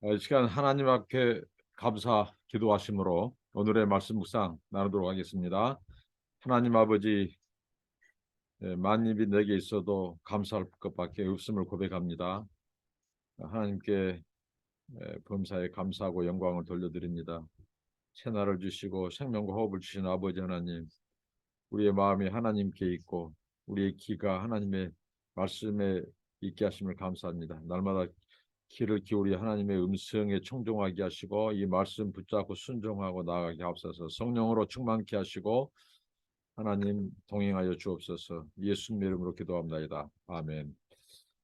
이 시간 하나님 앞에 감사 기도하심으로 오늘의 말씀 묵상 나누도록 하겠습니다. 하나님 아버지, 만입이 내게 있어도 감사할 것밖에 없음을 고백합니다. 하나님께 범사에 감사하고 영광을 돌려드립니다. 새날을 주시고 생명과 호흡을 주신 아버지 하나님, 우리의 마음이 하나님께 있고 우리의 귀가 하나님의 말씀에 있게 하심을 감사합니다. 날마다 귀를 기울이 하나님의 음성에 청종하게 하시고 이 말씀 붙잡고 순종하고 나아가게 하옵소서. 성령으로 충만케 하시고 하나님 동행하여 주옵소서. 예수님 이름으로 기도합니다. 아멘.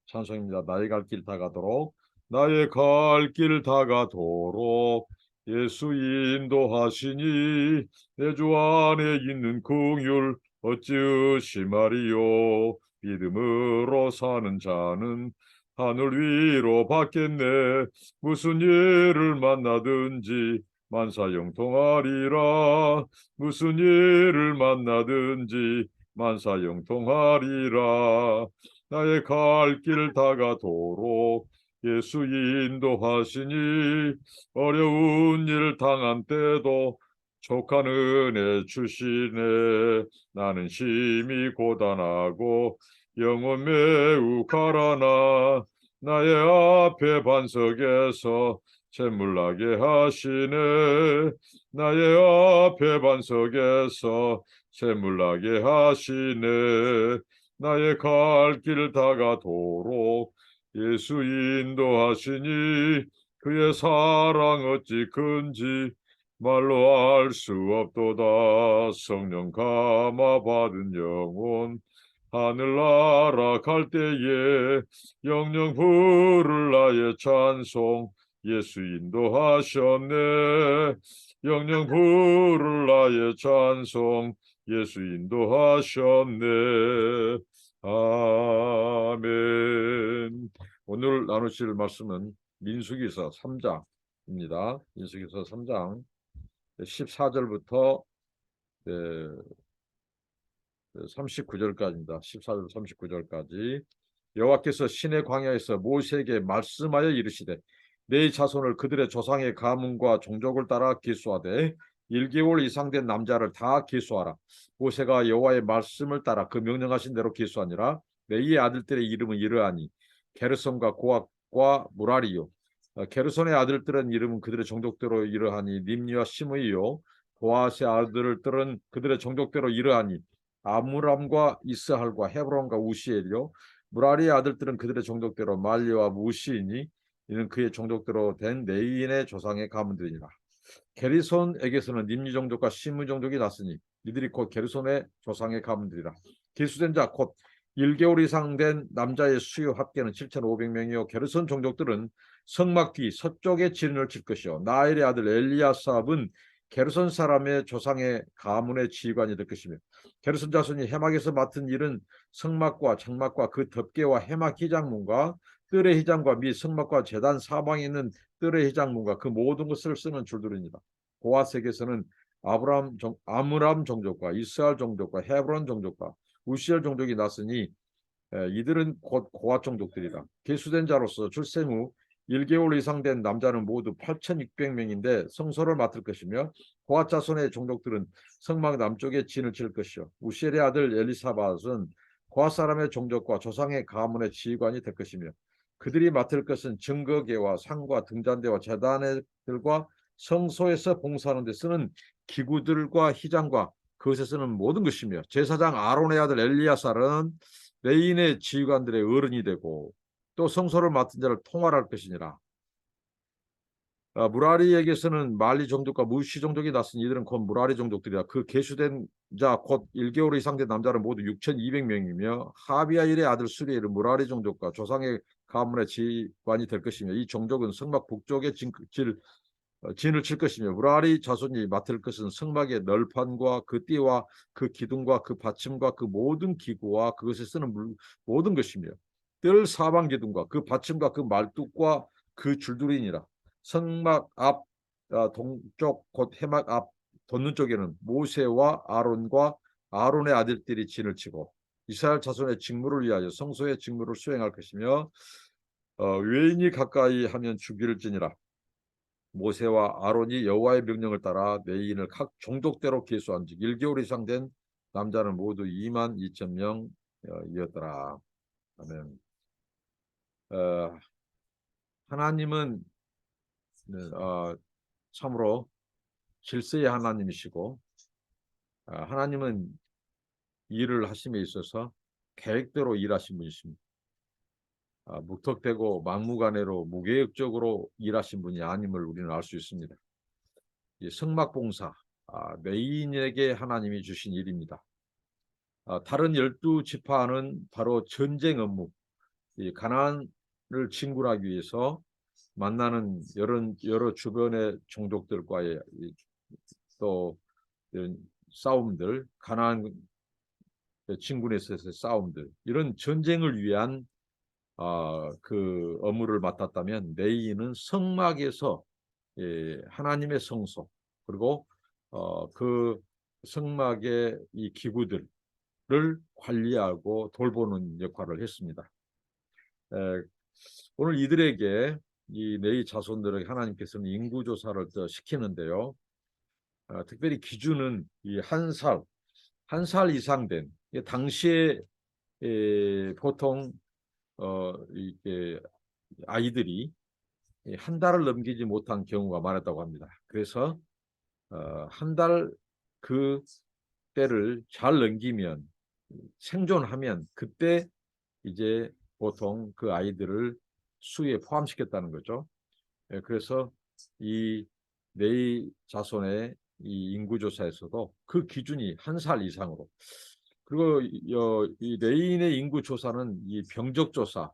찬송입니다. 나의 갈 길 다가도록, 나의 갈 길 다가도록 예수 인도하시니 내 주 안에 있는 긍휼 어찌으시 말이요. 믿음으로 사는 자는 하늘 위로 받겠네. 무슨 일을 만나든지 만사형통하리라. 무슨 일을 만나든지 만사형통하리라. 나의 갈 길 다가도록 예수 인도하시니 어려운 일 당한 때도 족한 은혜 주시네. 나는 심히 고단하고 영혼 매우 가라나 나의 앞에 반석에서 샘물나게 하시네. 나의 앞에 반석에서 샘물나게 하시네. 나의 갈 길 다가도록 예수 인도하시니 그의 사랑 어찌 큰지 말로 알 수 없도다. 성령 감화 받은 영혼 하늘나라 갈 때에 영영 부를 나의 찬송 예수 인도하셨네. 영영 부를 나의 찬송 예수 인도하셨네. 아멘. 오늘 나누실 말씀은 민수기서 3장입니다. 민수기서 3장 14절부터 39절까지입니다. 14절 39절까지. 여호와께서 시내 광야에서 모세에게 말씀하여 이르시되 네 자손을 그들의 조상의 가문과 종족을 따라 기수하되 1개월 이상 된 남자를 다 기수하라. 모세가 여호와의 말씀을 따라 그 명령하신 대로 기수하니라. 레위의 아들들의 이름은 이러하니 게르손과 고앗과 무라리요. 게르손의 아들들은 이름은 그들의 종족대로 이러하니 nimni와 시므이요. 고앗의 아들들은 그들의 종족대로 이러하니 아므람과 이스할과 헤브론과 우시엘이요. 무라리의 아들들은 그들의 종족대로 말리와 무시이니 이는 그의 종족대로 된 레위인의 조상의 가문들이니라. 게르손에게서는 nim니 종족과 시므 종족이 났으니 이들이 곧 게르손의 조상의 가문들이라. 기수된 자 곧 1개월 이상 된 남자의 수요 합계는 7,500명이요. 게르손 종족들은 성막 뒤 서쪽에 진을 칠 것이요. 나엘의 아들 엘리아삽은 게르손 사람의 조상의 가문의 지휘관이 될 것이며 게르손 자손이 해막에서 맡은 일은 성막과 장막과 그 덮개와 해막 희장문과 뜰의 희장과 및 성막과 제단 사방에 있는 뜰의 희장문과 그 모든 것을 쓰는 줄들입니다. 고아색에서는 아므람 종족과 이스할 종족과 헤브론 종족과 우시엘 종족이 났으니 이들은 곧 고아 종족들이다. 계수된 자로서 출생 후 1개월 이상 된 남자는 모두 8,600명인데 성소를 맡을 것이며 고아 자손의 종족들은 성막 남쪽에 진을 칠 것이요. 우시엘의 아들 엘리사밧은 고아 사람의 종족과 조상의 가문의 지휘관이 될 것이며 그들이 맡을 것은 증거계와 상과 등잔대와 제단들과 성소에서 봉사하는 데 쓰는 기구들과 희장과 그것에 쓰는 모든 것이며 제사장 아론의 아들 엘리야살은 레인의 지휘관들의 어른이 되고 또 성소를 맡은 자를 통할할 것이니라. 무라리에게서는 말리 종족과 무시 종족이 났으니 이들은 곧 무라리 종족들이라. 그 계수된 자 곧 1개월 이상 된 남자는 모두 6,200명이며 하비아일의 아들 수리엘은 무라리 종족과 조상의 가문의 지휘관이 될 것이며 이 종족은 성막 북쪽에 진을 칠 것이며 무라리 자손이 맡을 것은 성막의 널판과 그 띠와 그 기둥과 그 받침과 그 모든 기구와 그것에 쓰는 모든 것이며 뜰 사방 기둥과 그 받침과 그 말뚝과 그 줄들이니라. 성막 앞 동쪽 곧 해막 앞 돋는 쪽에는 모세와 아론과 아론의 아들들이 진을 치고 이스라엘 자손의 직무를 위하여 성소의 직무를 수행할 것이며 외인이 가까이 하면 죽일지니라. 모세와 아론이 여호와의 명령을 따라 레위인을 각 종족대로 계수한즉 1개월 이상 된 남자는 모두 22,000명이었더라. 아멘. 어, 하나님은 참으로 질서의 하나님이시고 하나님은 일을 하심에 있어서 계획대로 일하신 분이십니다. 무턱대고 막무가내로 무계획적으로 일하신 분이 아님을 우리는 알 수 있습니다. 이 성막봉사, 레위인에게 하나님이 주신 일입니다. 다른 12지파는 바로 전쟁 업무, 이 가나안을 진군하기 위해서 만나는 여러 주변의 종족들과의 또 이런 싸움들, 가나안 진군에 있어서의 싸움들, 이런 전쟁을 위한 그 업무를 맡았다면 레위인은 성막에서 하나님의 성소 그리고 그 성막의 이 기구들을 관리하고 돌보는 역할을 했습니다. 오늘 이들에게 이 레위 자손들에게 하나님께서는 인구조사를 시키는데요. 특별히 기준은 이 한 살 이상 된 당시에 보통 이게 아이들이 한 달을 넘기지 못한 경우가 많았다고 합니다. 그래서 한 달 그 때를 잘 넘기면 생존하면 그때 이제 보통 그 아이들을 수에 포함시켰다는 거죠. 그래서 이 레위 자손의 이 인구조사에서도 그 기준이 한 살 이상으로 그리고 이 레위인의 인구조사는 이 병적조사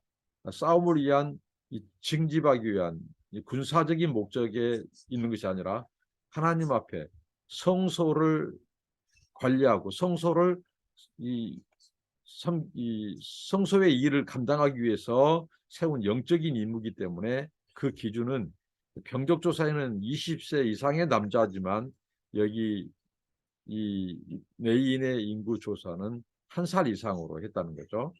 싸움을 위한 이 징집하기 위한 이 군사적인 목적에 있는 것이 아니라 하나님 앞에 성소를 관리하고 성소를 이 성소의 일을 감당하기 위해서 세운 영적인 임무이기 때문에 그 기준은 병적조사에는 20세 이상의 남자지만 여기 이 레위인의 인구 조사는 한 살 이상으로 했다는 거죠.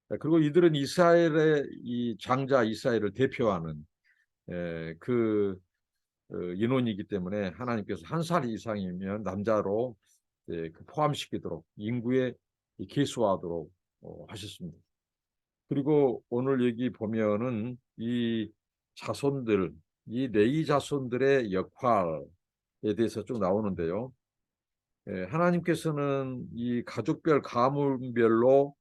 그리고 이들은 이스라엘의 이 장자 이스라엘을 대표하는 그 인원이기 때문에 하나님께서 한 살 이상이면 남자로 포함시키도록 인구에 계수하도록 하셨습니다. 그리고 오늘 여기 보면은 이 자손들, 이 레위 자손들의 역할에 대해서 쭉 나오는데요. 하나님께서는 이 가족별 가문별로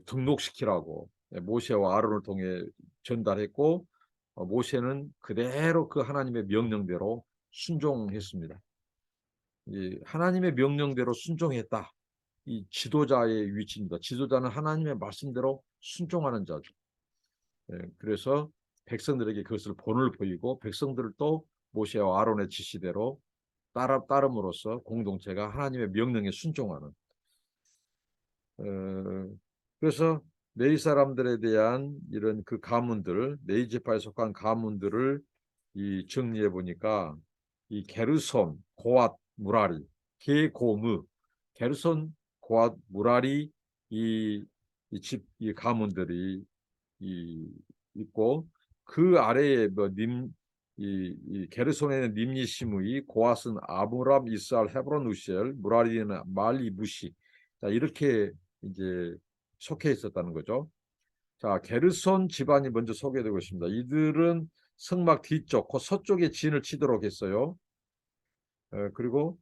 등록시키라고 모세와 아론을 통해 전달했고 모세는 그대로 그 하나님의 명령대로 순종했습니다. 하나님의 명령대로 순종했다. 이 지도자의 위치입니다. 지도자는 하나님의 말씀대로 순종하는 자죠. 그래서 백성들에게 그것을 본을 보이고 백성들을 또 모세와 아론의 지시대로 따름으로써 공동체가 하나님의 명령에 순종하는. 그래서 레위 사람들에 대한 이런 그 가문들, 레위 지파에 속한 가문들을 정리해 보니까 이 게르손, 고앗, 무라리, 게고무, 게르손, 고앗, 무라리 이 가문들이 있고 그 아래에 이 게르손에는 님리 시므이, 고앗은 아므람, 이스알, 헤브론, 우시엘, 무라리는 말리, 무시. 자, 이렇게 이제 속해 있었다는 거죠. 자, 게르손 집안이 먼저 소개되고 있습니다. 이들은 성막 뒤쪽, 그 서쪽에 진을 치도록 했어요. 그리고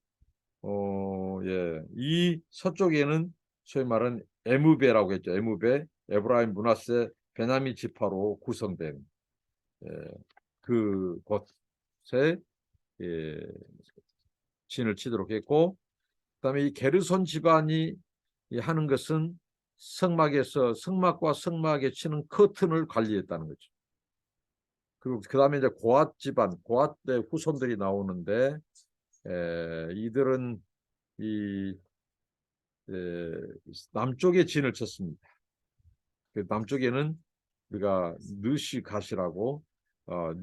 이 서쪽에는 소위 말하는 에무베라고 했죠. 에무베, 에브라임, 므낫세, 베냐민 지파로 구성된 그곳에 진을 치도록 했고, 그다음에 이 게르손 집안이 하는 것은 성막과 성막에 치는 커튼을 관리했다는 거죠. 그리고 그다음에 이제 고앗 집안, 고앗의 후손들이 나오는데 이들은 이 남쪽에 진을 쳤습니다. 그 남쪽에는 우리가 느시 갓이라고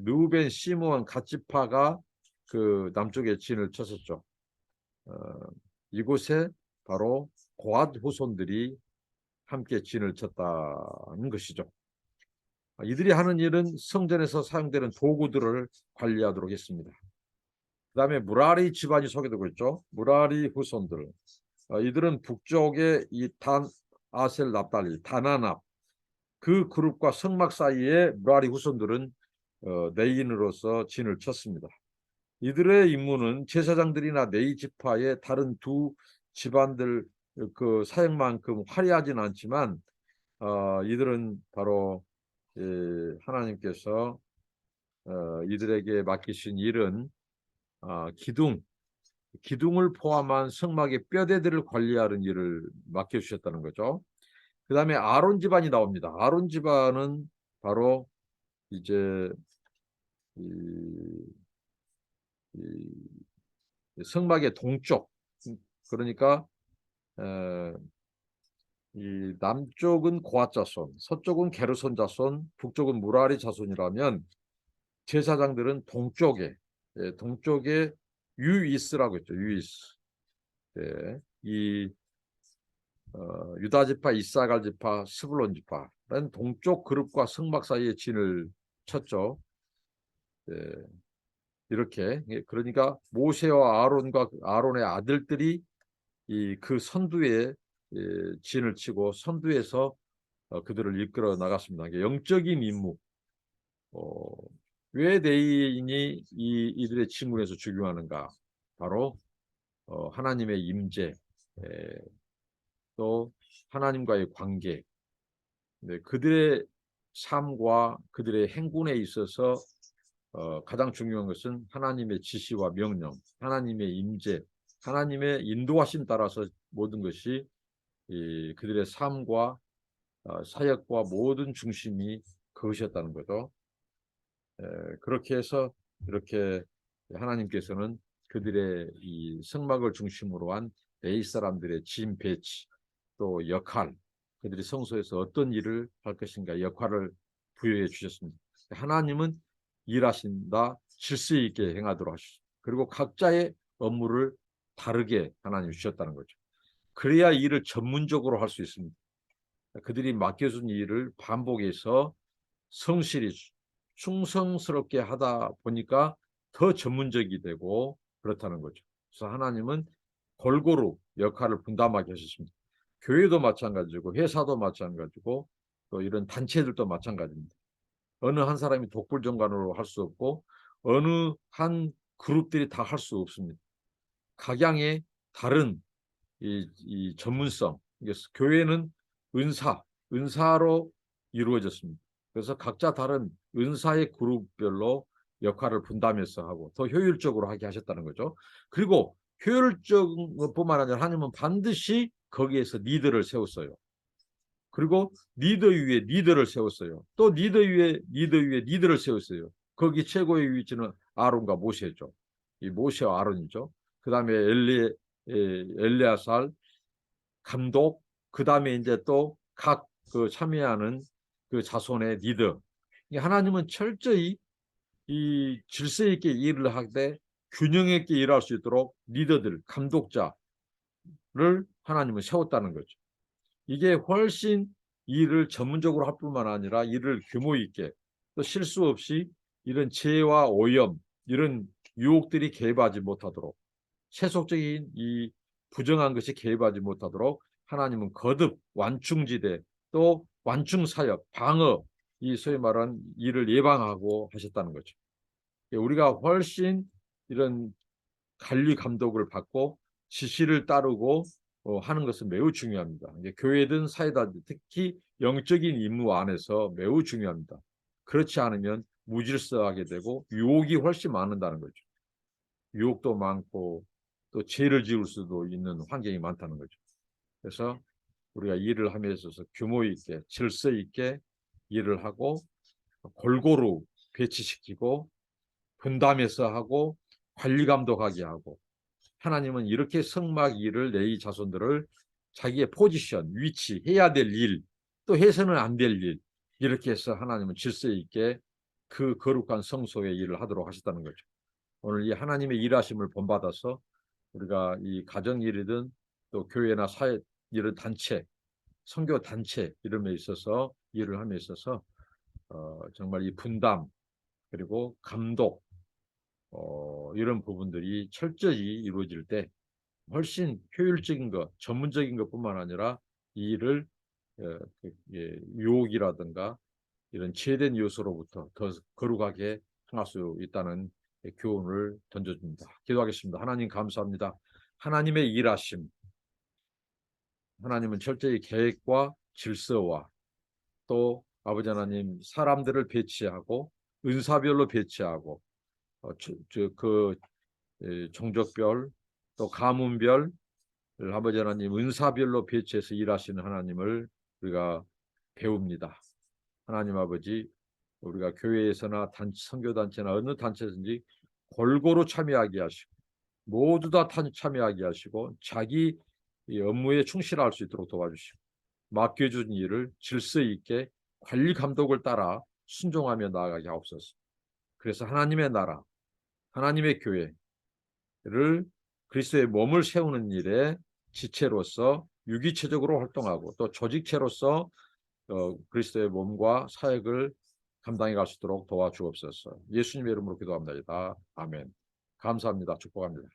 느벤, 시므온, 갓 지파가 그 남쪽에 진을 쳤었죠. 이곳에 바로 고앗 후손들이 함께 진을 쳤다는 것이죠. 이들이 하는 일은 성전에서 사용되는 도구들을 관리하도록 했습니다. 그 다음에 무라리 집안이 소개되고 있죠. 무라리 후손들. 이들은 북쪽의 이 아셀 납달리, 다나납 그 그룹과 성막 사이에 무라리 후손들은 내인으로서 진을 쳤습니다. 이들의 임무는 제사장들이나 네이 지파의 다른 두 집안들 그 사역만큼 화려하진 않지만 이들은 바로 하나님께서 이들에게 맡기신 일은 기둥을 포함한 성막의 뼈대들을 관리하는 일을 맡겨주셨다는 거죠. 그 다음에 아론 집안이 나옵니다. 아론 집안은 바로 이제 이, 성막의 동쪽, 그러니까 이 남쪽은 고앗 자손, 서쪽은 게르손 자손, 북쪽은 무라리 자손이라면 제사장들은 동쪽에 유이스라고 했죠. 유이스. 예, 이 유다 지파, 이사갈 지파, 스불론 지파는 동쪽 그룹과 성막 사이에 진을 쳤죠. 예, 이렇게 그러니까 모세와 아론의 아들들이 그 선두에 진을 치고 선두에서 그들을 이끌어 나갔습니다. 영적인 임무. 왜 내인이 이들의 친구에서 중요하는가? 바로 하나님의 임재, 또 하나님과의 관계, 그들의 삶과 그들의 행군에 있어서 가장 중요한 것은 하나님의 지시와 명령, 하나님의 임재, 하나님의 인도하심 따라서 모든 것이 그들의 삶과 사역과 모든 중심이 그것이었다는 거죠. 그렇게 해서 이렇게 하나님께서는 그들의 이 성막을 중심으로 한 레위 사람들의 짐 배치, 또 역할, 그들이 성소에서 어떤 일을 할 것인가 역할을 부여해 주셨습니다. 하나님은 일하신다, 질서 있게 행하도록 하셨습니다. 그리고 각자의 업무를 다르게 하나님 주셨다는 거죠. 그래야 일을 전문적으로 할 수 있습니다. 그들이 맡겨준 일을 반복해서 성실히 충성스럽게 하다 보니까 더 전문적이 되고 그렇다는 거죠. 그래서 하나님은 골고루 역할을 분담하게 하셨습니다. 교회도 마찬가지고 회사도 마찬가지고 또 이런 단체들도 마찬가지입니다. 어느 한 사람이 독불정관으로 할 수 없고 어느 한 그룹들이 다 할 수 없습니다. 각양의 다른 이 전문성. 교회는 은사로 이루어졌습니다. 그래서 각자 다른 은사의 그룹별로 역할을 분담해서 하고 더 효율적으로 하게 하셨다는 거죠. 그리고 효율적인 것뿐만 아니라 하나님은 반드시 거기에서 리더를 세웠어요. 그리고 리더 위에 리더를 세웠어요. 또 리더 위에 리더를 세웠어요. 거기 최고의 위치는 아론과 모세죠. 이 모세와 아론이죠. 그 다음에 엘레아살 감독, 그 다음에 이제 또 각 그 참여하는 그 자손의 리더. 하나님은 철저히 이 질서 있게 일을 하되 균형 있게 일할 수 있도록 리더들, 감독자를 하나님은 세웠다는 거죠. 이게 훨씬 일을 전문적으로 할 뿐만 아니라 일을 규모 있게 또 실수 없이 이런 재해와 오염, 이런 유혹들이 개입하지 못하도록 세속적인 이 부정한 것이 개입하지 못하도록 하나님은 거듭 완충지대 또 완충사역, 방어, 이 소위 말하는 일을 예방하고 하셨다는 거죠. 우리가 훨씬 이런 관리 감독을 받고 지시를 따르고 하는 것은 매우 중요합니다. 교회든 사회든 특히 영적인 임무 안에서 매우 중요합니다. 그렇지 않으면 무질서하게 되고 유혹이 훨씬 많다는 거죠. 유혹도 많고 또 죄를 지을 수도 있는 환경이 많다는 거죠. 그래서 우리가 일을 함에 있어서 규모 있게 질서 있게 일을 하고 골고루 배치시키고 분담해서 하고 관리 감독하게 하고 하나님은 이렇게 성막 일을 레위 자손들을 자기의 포지션, 위치, 해야 될 일, 또 해서는 안 될 일 이렇게 해서 하나님은 질서 있게 그 거룩한 성소의 일을 하도록 하셨다는 거죠. 오늘 이 하나님의 일하심을 본받아서 우리가 이 가정 일이든 또 교회나 사회 이런 단체, 선교 단체 이런 데 있어서 일을 함에 있어서 정말 이 분담 그리고 감독 이런 부분들이 철저히 이루어질 때 훨씬 효율적인 것, 전문적인 것뿐만 아니라 이 일을 유혹이라든가 이런 제된 요소로부터 더 거룩하게 행할 수 있다는 교훈을 던져줍니다. 기도하겠습니다. 하나님 감사합니다. 하나님의 일하심, 하나님은 철저히 계획과 질서와 또 아버지 하나님 사람들을 배치하고 은사별로 배치하고 종족별 또 가문별 아버지 하나님 은사별로 배치해서 일하시는 하나님을 우리가 배웁니다. 하나님 아버지 우리가 교회에서나 선교단체나 어느 단체든지 골고루 참여하게 하시고 모두 다 참여하게 하시고 자기 업무에 충실할 수 있도록 도와주시고 맡겨준 일을 질서 있게 관리 감독을 따라 순종하며 나아가게 하옵소서. 그래서 하나님의 나라, 하나님의 교회를 그리스도의 몸을 세우는 일에 지체로서 유기체적으로 활동하고 또 조직체로서 그리스도의 몸과 사역을 감당해 갈 수 있도록 도와주옵소서. 예수님의 이름으로 기도합니다. 아멘. 감사합니다. 축복합니다.